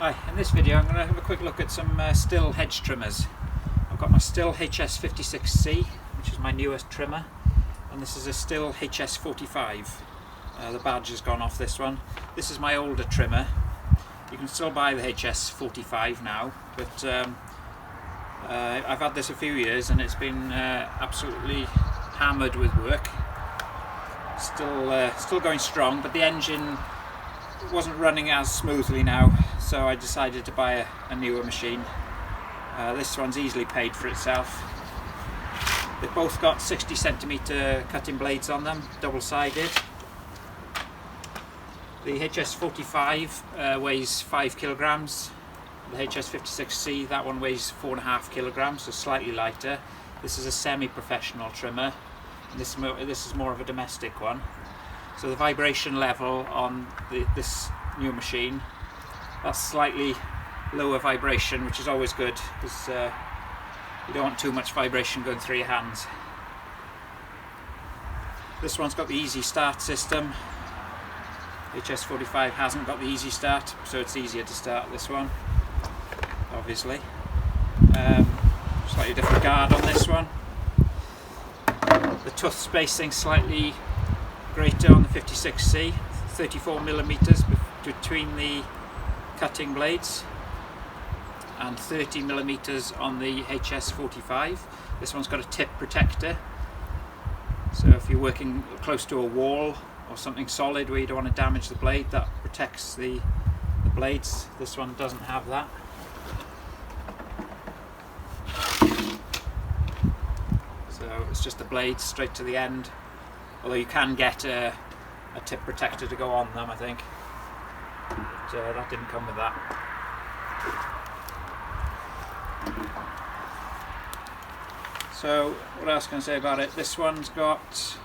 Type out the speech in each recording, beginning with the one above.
Hi, in this video I'm going to have a quick look at some Stihl hedge trimmers. I've got my Stihl HS56C, which is my newest trimmer, and this is a Stihl HS45. The badge has gone off this one. This is my older trimmer. You can still buy the HS45 now, but I've had this a few years and it's been absolutely hammered with work. Still going strong, but the engine wasn't running as smoothly now, so I decided to buy a newer machine. This one's easily paid for itself. They've both got 60cm cutting blades on them, double-sided. The HS45 weighs 5 kilograms. The HS56C, that one weighs 4.5 kilograms, so slightly lighter. This is a semi-professional trimmer. This is more of a domestic one. So the vibration level on this new machine, that's slightly lower vibration, which is always good because you don't want too much vibration going through your hands. This one's got the easy start system. HS45 hasn't got the easy start, so it's easier to start this one, obviously. Slightly different guard on this one. The tooth spacing slightly greater on the 56C, 34mm between the cutting blades and 30mm on the HS45. This one's got a tip protector, so if you're working close to a wall or something solid where you don't want to damage the blade, that protects the blades. This one doesn't have that. So it's just the blades straight to the end, although you can get a tip protector to go on them, I think, but that didn't come with that. So what else can I say about it? This one's got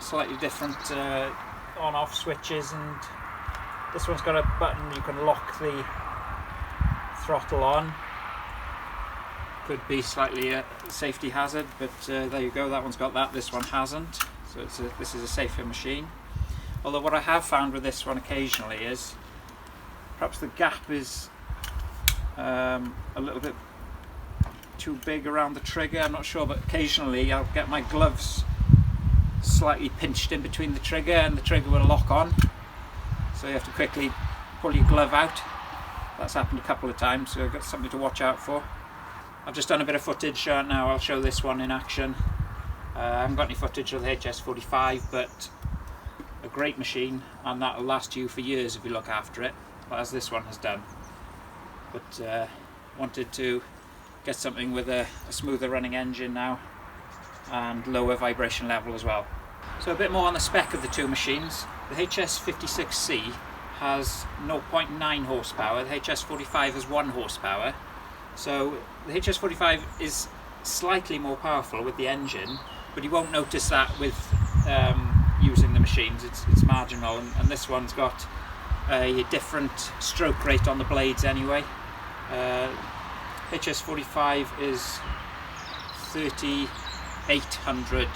slightly different on-off switches, and this one's got a button you can lock the throttle on. Could be slightly a safety hazard, but there you go, that one's got that, this one hasn't, so this is a safer machine. Although what I have found with this one occasionally is perhaps the gap is a little bit too big around the trigger, I'm not sure, but occasionally I'll get my gloves slightly pinched in between the trigger and the trigger will lock on, so you have to quickly pull your glove out. That's happened a couple of times, so I've got something to watch out for. I've just done a bit of footage, now I'll show this one in action. I haven't got any footage of the HS45, but a great machine, and that'll last you for years if you look after it, as this one has done. But wanted to get something with a smoother running engine now, and lower vibration level as well. So a bit more on the spec of the two machines. The HS56C has 0.9 horsepower, the HS45 has 1 horsepower. So the HS45 is slightly more powerful with the engine, but you won't notice that with using the machines. It's marginal, and this one's got a different stroke rate on the blades anyway. HS45 is 3800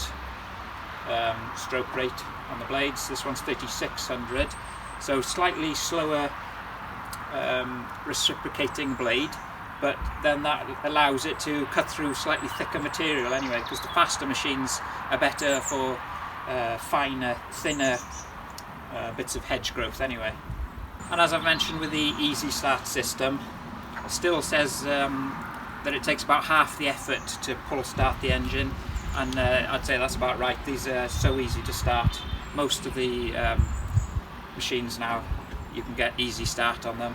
stroke rate on the blades. This one's 3600, so slightly slower reciprocating blade, but then that allows it to cut through slightly thicker material anyway, because the faster machines are better for finer, thinner bits of hedge growth anyway. And as I've mentioned with the easy start system, it still says that it takes about half the effort to pull start the engine, and I'd say that's about right. These are so easy to start. Most of the machines now you can get easy start on them.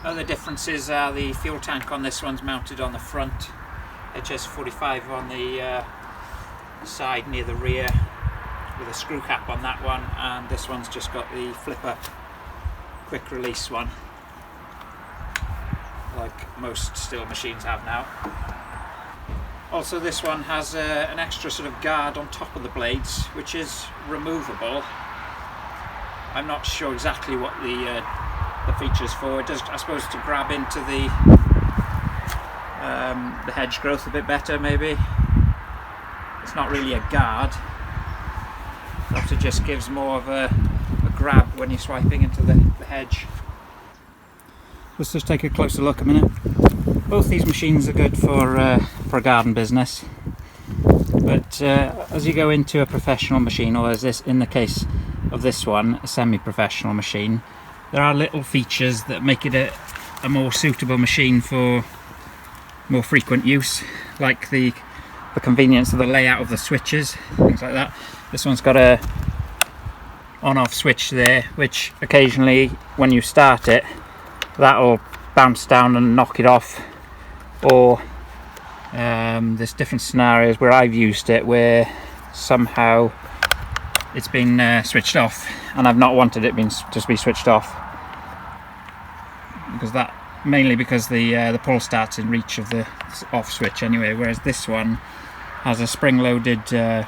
Other differences are the fuel tank on this one's mounted on the front, HS45 on the side near the rear with a screw cap on that one, and this one's just got the flip-up quick release one, like most Stihl machines have now. Also, this one has an extra sort of guard on top of the blades, which is removable. I'm not sure exactly what the features for. It does, I suppose, to grab into the hedge growth a bit better, maybe. It's not really a guard. Perhaps it just gives more of a grab when you're swiping into the hedge. Let's just take a closer look a minute. Both these machines are good for a garden business, but as you go into a professional machine, or as this in the case of this one, a semi-professional machine, there are little features that make it a more suitable machine for more frequent use, like the convenience of the layout of the switches, things like that. This one's got a on-off switch there, which occasionally when you start it, that'll bounce down and knock it off, or there's different scenarios where I've used it where somehow it's been switched off and I've not wanted it to be switched off, mainly because the pull start's in reach of the off switch anyway, whereas this one has a spring-loaded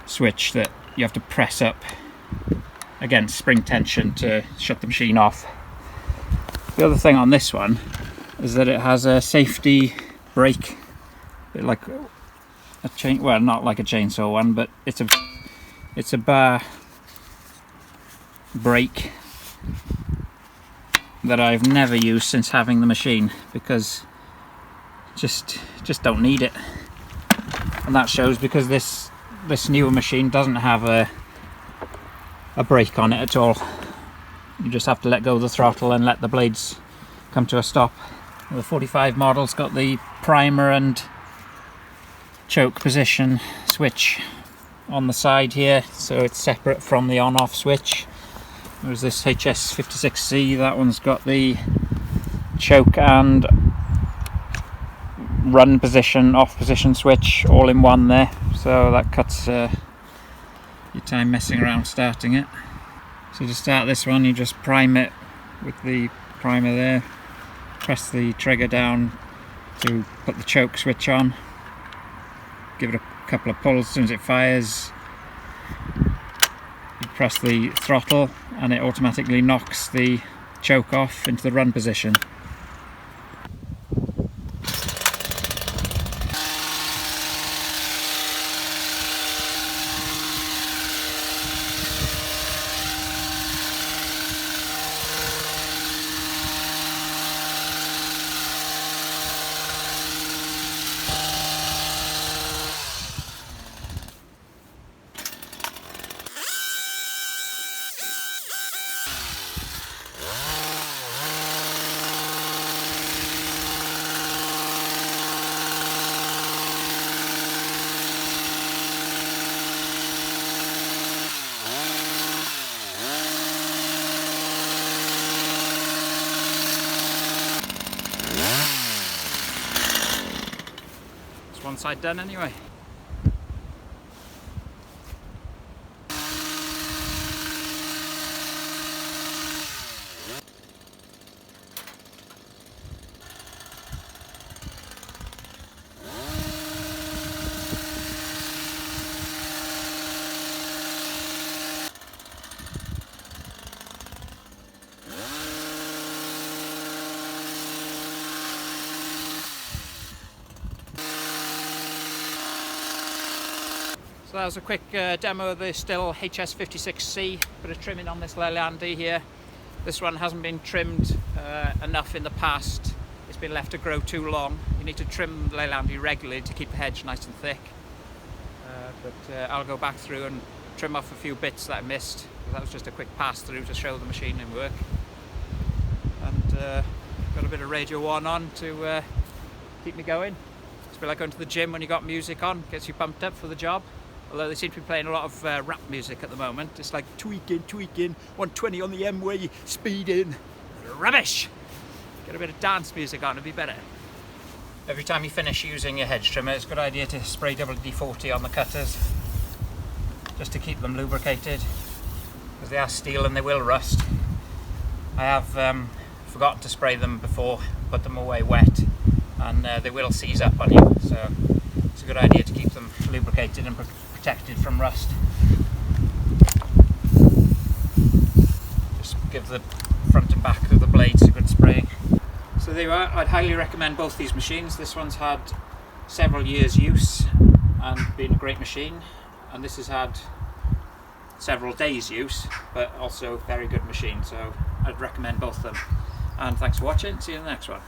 switch that you have to press up against spring tension to shut the machine off. The other thing on this one is that it has a safety brake, a bit like a chain, well, not like a chainsaw one, but it's a bar brake that I've never used since having the machine, because just don't need it, and that shows because this newer machine doesn't have a brake on it at all. You just have to let go of the throttle and let the blades come to a stop. The 45 model's got the primer and choke position switch on the side here, so it's separate from the on-off switch. There's this HS56C, that one's got the choke and run position, off position switch all in one there, so that cuts your time messing around starting it. So to start this one, you just prime it with the primer there, press the trigger down to put the choke switch on, give it a couple of pulls. As soon as it fires, you press the throttle and it automatically knocks the choke off into the run position. One side done anyway. So that was a quick demo of the Stihl HS56C, bit of trimming on this Leylandii here. This one hasn't been trimmed enough in the past. It's been left to grow too long. You need to trim Leylandii regularly to keep the hedge nice and thick. But I'll go back through and trim off a few bits that I missed. That was just a quick pass through to show the machine in work. And got a bit of Radio 1 on to keep me going. It's a bit like going to the gym when you got music on, gets you pumped up for the job. Although they seem to be playing a lot of rap music at the moment. It's like tweaking, 120 on the M-way, speeding. Rubbish! Get a bit of dance music on, it'd be better. Every time you finish using your hedge trimmer, it's a good idea to spray WD-40 on the cutters, just to keep them lubricated, because they are steel and they will rust. I have forgotten to spray them before, put them away wet, and they will seize up on you. So it's a good idea to keep them lubricated and protected from rust. Just give the front and back of the blades a good spraying. So there you are. I'd highly recommend both these machines. This one's had several years use and been a great machine, and this has had several days use but also very good machine, so I'd recommend both of them. and thanks for watching. See you in the next one.